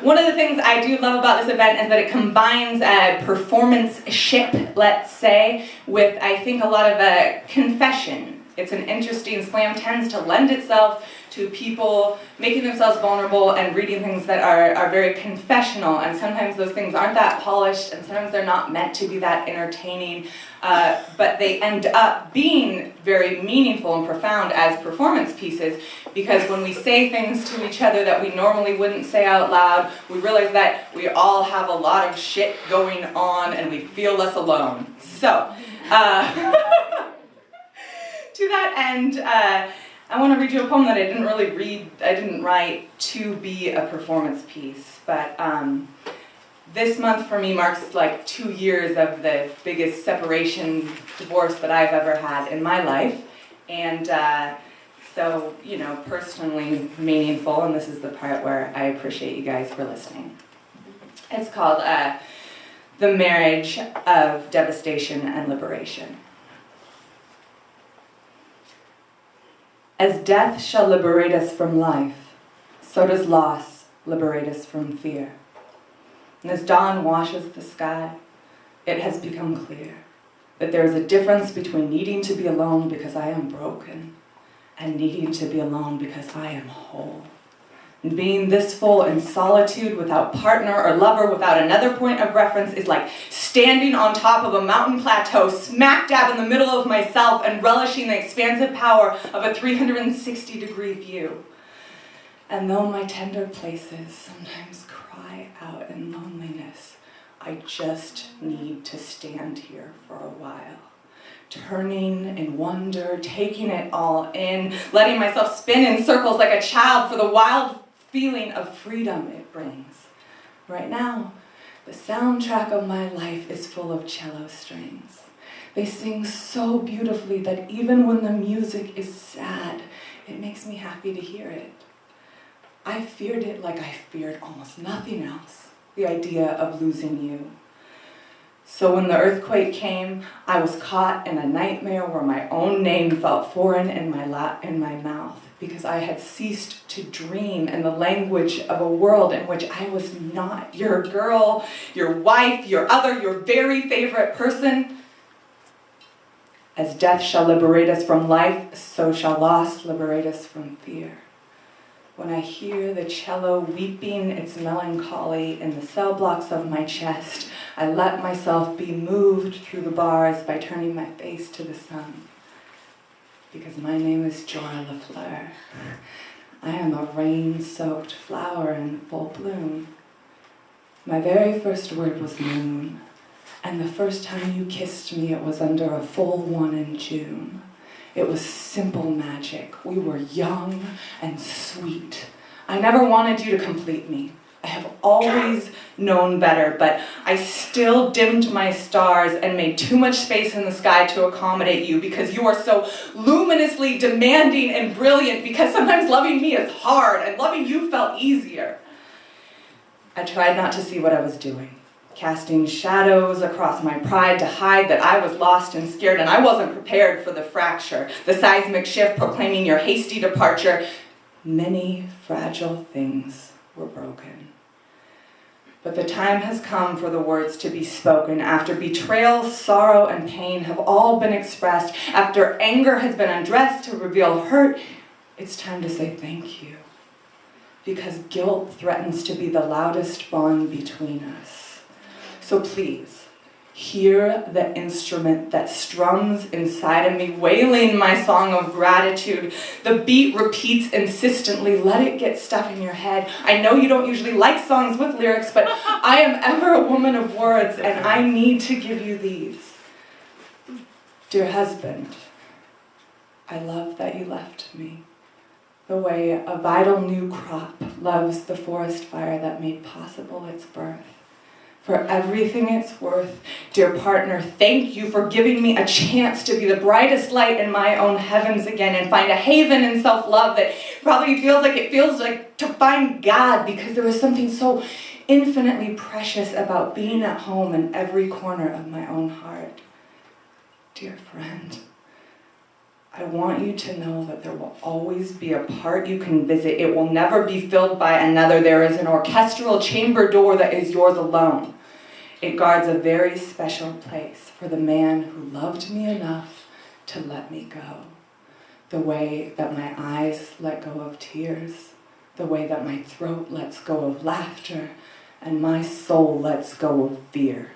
One of the things I do love about this event is that it combines performance-ship, let's say, with, I think, a lot of confession. It's an interesting slam, tends to lend itself to people making themselves vulnerable and reading things that are very confessional, and sometimes those things aren't that polished, and sometimes they're not meant to be that entertaining, but they end up being very meaningful and profound as performance pieces, because when we say things to each other that we normally wouldn't say out loud, we realize that we all have a lot of shit going on and we feel less alone. So, to that end, I want to read you a poem that I didn't write to be a performance piece, but this month for me marks like 2 years of the biggest separation, divorce that I've ever had in my life, and so, you know, personally meaningful, and this is the part where I appreciate you guys for listening. It's called The Marriage of Devastation and Liberation. As death shall liberate us from life, so does loss liberate us from fear. And as dawn washes the sky, it has become clear that there is a difference between needing to be alone because I am broken and needing to be alone because I am whole. And being this full in solitude without partner or lover, without another point of reference, is like standing on top of a mountain plateau, smack dab in the middle of myself and relishing the expansive power of a 360-degree view. And though my tender places sometimes cry out in loneliness, I just need to stand here for a while. Turning in wonder, taking it all in, letting myself spin in circles like a child for the wild feeling of freedom it brings. Right now, the soundtrack of my life is full of cello strings. They sing so beautifully that even when the music is sad, it makes me happy to hear it. I feared it like I feared almost nothing else, the idea of losing you. So when the earthquake came, I was caught in a nightmare where my own name felt foreign in my mouth, because I had ceased to dream in the language of a world in which I was not your girl, your wife, your other, your very favorite person. As death shall liberate us from life, so shall loss liberate us from fear. When I hear the cello weeping its melancholy in the cell blocks of my chest, I let myself be moved through the bars by turning my face to the sun. Because my name is Jorah Lafleur. I am a rain-soaked flower in full bloom. My very first word was moon, and the first time you kissed me it was under a full one in June. It was simple magic. We were young and sweet. I never wanted you to complete me. I have always known better, but I still dimmed my stars and made too much space in the sky to accommodate you because you are so luminously demanding and brilliant, because sometimes loving me is hard and loving you felt easier. I tried not to see what I was doing, casting shadows across my pride to hide that I was lost and scared, and I wasn't prepared for the fracture, the seismic shift proclaiming your hasty departure. Many fragile things were broken. But the time has come for the words to be spoken. After betrayal, sorrow, and pain have all been expressed, after anger has been undressed to reveal hurt, it's time to say thank you. Because guilt threatens to be the loudest bond between us. So please, hear the instrument that strums inside of me, wailing my song of gratitude. The beat repeats insistently. Let it get stuck in your head. I know you don't usually like songs with lyrics, but I am ever a woman of words, and I need to give you these. Dear husband, I love that you left me, the way a vital new crop loves the forest fire that made possible its birth. For everything it's worth, dear partner, thank you for giving me a chance to be the brightest light in my own heavens again and find a haven in self-love that probably feels like to find God, because there was something so infinitely precious about being at home in every corner of my own heart. Dear friend, I want you to know that there will always be a part you can visit. It will never be filled by another. There is an orchestral chamber door that is yours alone. It guards a very special place for the man who loved me enough to let me go. The way that my eyes let go of tears, the way that my throat lets go of laughter, and my soul lets go of fear.